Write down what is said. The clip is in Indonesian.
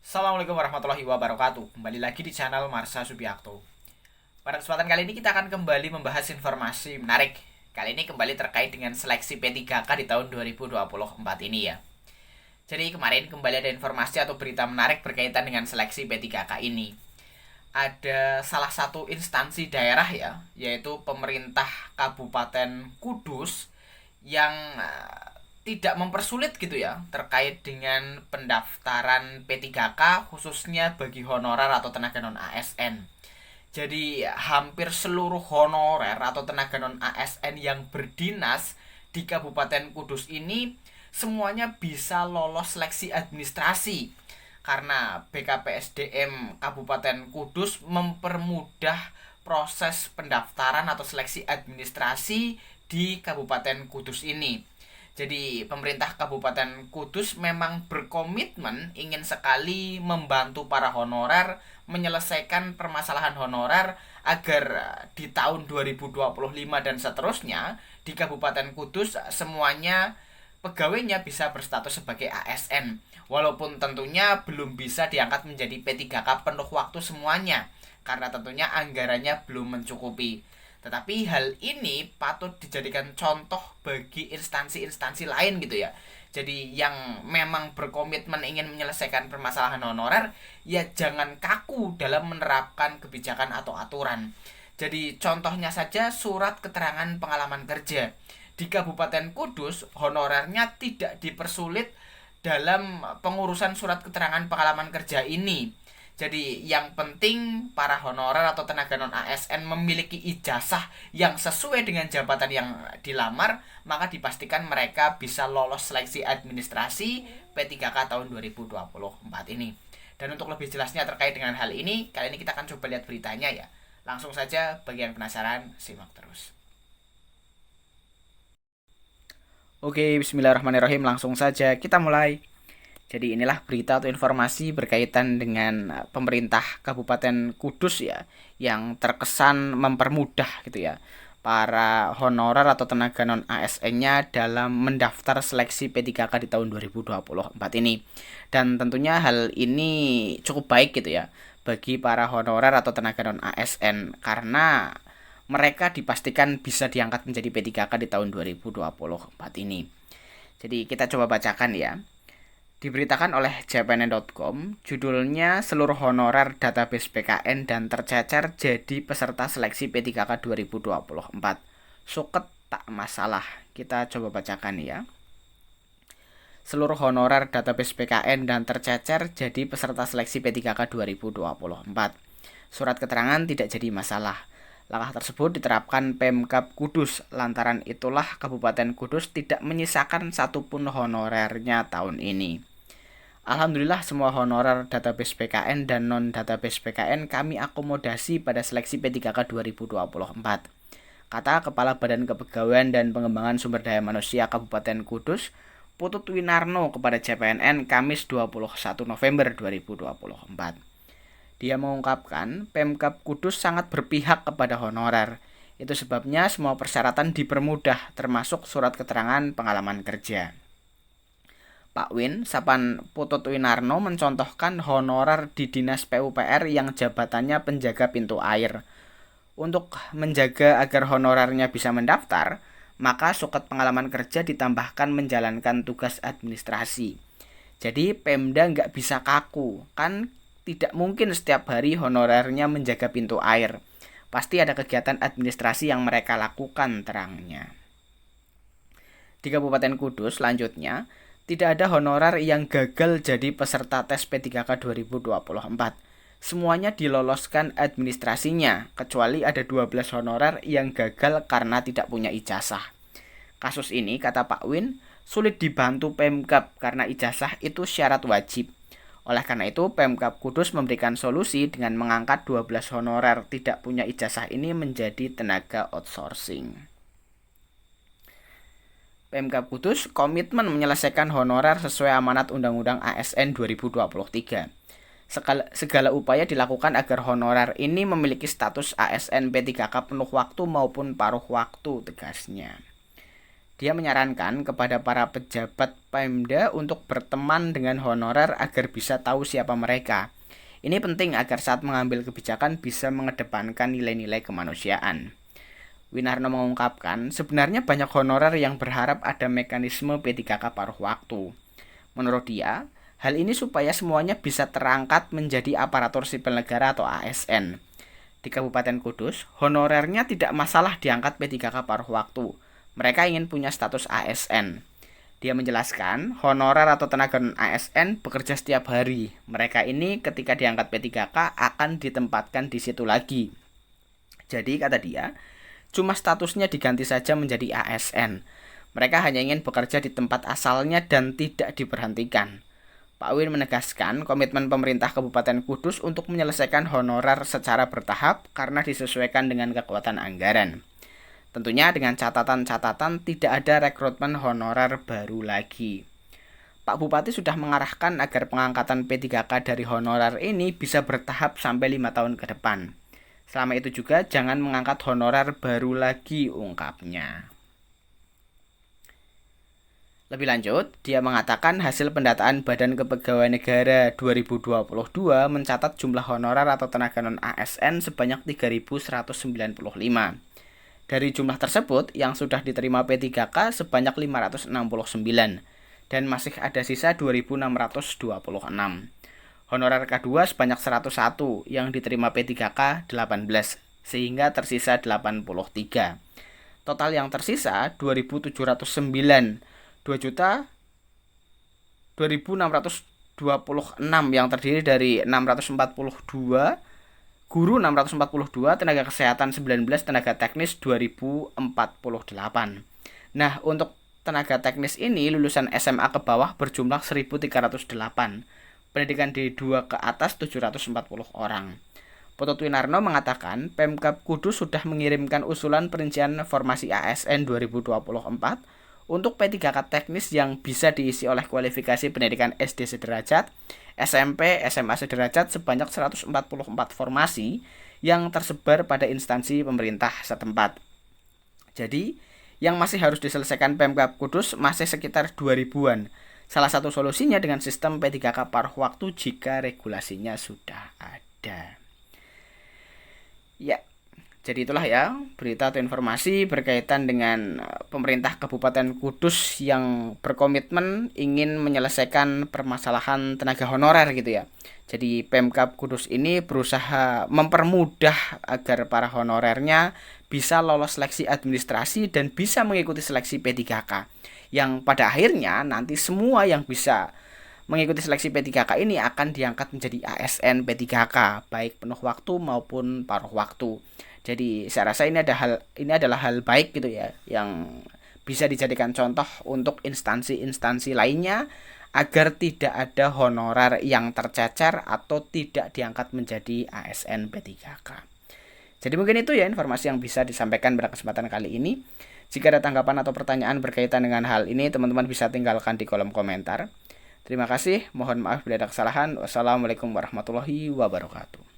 Assalamualaikum warahmatullahi wabarakatuh. Kembali lagi di channel Marsha Subiakto. Pada kesempatan kali ini kita akan kembali membahas informasi menarik. Kali ini kembali terkait dengan seleksi P3K di tahun 2024 ini ya. Jadi kemarin kembali ada informasi atau berita menarik berkaitan dengan seleksi P3K ini. Ada salah satu instansi daerah ya, yaitu pemerintah Kabupaten Kudus yang tidak mempersulit gitu ya terkait dengan pendaftaran P3K khususnya bagi honorer atau tenaga non ASN. Jadi hampir seluruh honorer atau tenaga non ASN yang berdinas di Kabupaten Kudus ini semuanya bisa lolos seleksi administrasi karena BKPSDM Kabupaten Kudus mempermudah proses pendaftaran atau seleksi administrasi di Kabupaten Kudus ini. Jadi pemerintah Kabupaten Kudus memang berkomitmen ingin sekali membantu para honorer menyelesaikan permasalahan honorer agar di tahun 2025 dan seterusnya di Kabupaten Kudus semuanya pegawainya bisa berstatus sebagai ASN. Walaupun tentunya belum bisa diangkat menjadi P3K penuh waktu semuanya karena tentunya anggarannya belum mencukupi. Tetapi hal ini patut dijadikan contoh bagi instansi-instansi lain gitu ya. Jadi yang memang berkomitmen ingin menyelesaikan permasalahan honorer, ya jangan kaku dalam menerapkan kebijakan atau aturan. Jadi contohnya saja surat keterangan pengalaman kerja. Di Kabupaten Kudus, honorernya tidak dipersulit dalam pengurusan surat keterangan pengalaman kerja ini. Jadi yang penting para honorer atau tenaga non ASN memiliki ijazah yang sesuai dengan jabatan yang dilamar, maka dipastikan mereka bisa lolos seleksi administrasi P3K tahun 2024 ini. Dan untuk lebih jelasnya terkait dengan hal ini, kali ini kita akan coba lihat beritanya ya. Langsung saja bagi yang penasaran, simak terus. Oke, bismillahirrahmanirrahim, langsung saja kita mulai. Jadi inilah berita atau informasi berkaitan dengan pemerintah Kabupaten Kudus ya, yang terkesan mempermudah gitu ya para honorer atau tenaga non ASN-nya dalam mendaftar seleksi P3K di tahun 2024 ini. Dan tentunya hal ini cukup baik gitu ya bagi para honorer atau tenaga non ASN karena mereka dipastikan bisa diangkat menjadi P3K di tahun 2024 ini. Jadi kita coba bacakan ya. Diberitakan oleh cpn.com, judulnya seluruh honorer database PKN dan tercecer jadi peserta seleksi P3K 2024. Suket tak masalah. Kita coba bacakan ya. Seluruh honorer database PKN dan tercecer jadi peserta seleksi P3K 2024. Surat keterangan tidak jadi masalah. Langkah tersebut diterapkan Pemkab Kudus, lantaran itulah Kabupaten Kudus tidak menyisakan satupun honorernya tahun ini. Alhamdulillah semua honorer database PKN dan non-database PKN kami akomodasi pada seleksi P3K 2024. Kata Kepala Badan Kepegawaian dan Pengembangan Sumber Daya Manusia Kabupaten Kudus, Putut Winarno kepada CPNN Kamis 21 November 2024. Dia mengungkapkan, Pemkab Kudus sangat berpihak kepada honorer. Itu sebabnya semua persyaratan dipermudah, termasuk surat keterangan pengalaman kerja. Pak Win, Sapan Putut Winarno mencontohkan honorer di Dinas PUPR yang jabatannya penjaga pintu air. Untuk menjaga agar honorernya bisa mendaftar, maka suket pengalaman kerja ditambahkan menjalankan tugas administrasi. Jadi Pemda nggak bisa kaku, kan tidak mungkin setiap hari honorernya menjaga pintu air. Pasti ada kegiatan administrasi yang mereka lakukan, terangnya. Di Kabupaten Kudus, selanjutnya, tidak ada honorer yang gagal jadi peserta tes P3K 2024. Semuanya diloloskan administrasinya, kecuali ada 12 honorer yang gagal karena tidak punya ijazah. Kasus ini, kata Pak Win, sulit dibantu Pemkab karena ijazah itu syarat wajib. Oleh karena itu, Pemkab Kudus memberikan solusi dengan mengangkat 12 honorer tidak punya ijazah ini menjadi tenaga outsourcing. Pemkab Kudus komitmen menyelesaikan honorer sesuai amanat Undang-Undang ASN 2023. Segala upaya dilakukan agar honorer ini memiliki status ASN P3K penuh waktu maupun paruh waktu, tegasnya. Dia menyarankan kepada para pejabat Pemda untuk berteman dengan honorer agar bisa tahu siapa mereka. Ini penting agar saat mengambil kebijakan bisa mengedepankan nilai-nilai kemanusiaan. Winarno mengungkapkan, sebenarnya banyak honorer yang berharap ada mekanisme P3K paruh waktu. Menurut dia, hal ini supaya semuanya bisa terangkat menjadi aparatur sipil negara atau ASN. Di Kabupaten Kudus, honorernya tidak masalah diangkat P3K paruh waktu. Mereka ingin punya status ASN. Dia menjelaskan, honorer atau tenaga ASN bekerja setiap hari. Mereka ini ketika diangkat P3K akan ditempatkan di situ lagi. Jadi kata dia, cuma statusnya diganti saja menjadi ASN. Mereka hanya ingin bekerja di tempat asalnya dan tidak diberhentikan. Pak Win menegaskan komitmen pemerintah Kabupaten Kudus untuk menyelesaikan honorer secara bertahap karena disesuaikan dengan kekuatan anggaran. Tentunya dengan catatan-catatan tidak ada rekrutmen honorer baru lagi. Pak Bupati sudah mengarahkan agar pengangkatan P3K dari honorer ini bisa bertahap sampai 5 tahun ke depan. Selama itu juga jangan mengangkat honorer baru lagi, ungkapnya. Lebih lanjut, dia mengatakan hasil pendataan Badan Kepegawaian Negara 2022 mencatat jumlah honorer atau tenaga non-ASN sebanyak 3.195. Dari jumlah tersebut, yang sudah diterima P3K sebanyak 569 dan masih ada sisa 2.626. Honorer K2 sebanyak 101 yang diterima P3K 18, sehingga tersisa 83. Total yang tersisa 2.709, 2.626 yang terdiri dari 642 guru 642, tenaga kesehatan 19, tenaga teknis 2048. Nah, untuk tenaga teknis ini lulusan SMA ke bawah berjumlah 1308. Pendidikan D2 ke atas 740 orang. Potut Winarno mengatakan, Pemkab Kudus sudah mengirimkan usulan perincian formasi ASN 2024 untuk P3K teknis yang bisa diisi oleh kualifikasi pendidikan SD sederajat, SMP, SMA sederajat sebanyak 144 formasi yang tersebar pada instansi pemerintah setempat. Jadi, yang masih harus diselesaikan Pemkab Kudus masih sekitar 2000-an. Salah satu solusinya dengan sistem P3K paruh waktu jika regulasinya sudah ada. Ya, jadi itulah ya berita atau informasi berkaitan dengan pemerintah Kabupaten Kudus yang berkomitmen ingin menyelesaikan permasalahan tenaga honorer gitu ya. Jadi Pemkab Kudus ini berusaha mempermudah agar para honorernya bisa lolos seleksi administrasi dan bisa mengikuti seleksi P3K. Yang pada akhirnya nanti semua yang bisa mengikuti seleksi P3K ini akan diangkat menjadi ASN P3K, baik penuh waktu maupun paruh waktu. Jadi saya rasa ini adalah hal baik gitu ya, yang bisa dijadikan contoh untuk instansi-instansi lainnya agar tidak ada honorer yang tercecer atau tidak diangkat menjadi ASN P3K. Jadi mungkin itu ya informasi yang bisa disampaikan pada kesempatan kali ini. Jika ada tanggapan atau pertanyaan berkaitan dengan hal ini, teman-teman bisa tinggalkan di kolom komentar. Terima kasih, mohon maaf bila ada kesalahan. Wassalamualaikum warahmatullahi wabarakatuh.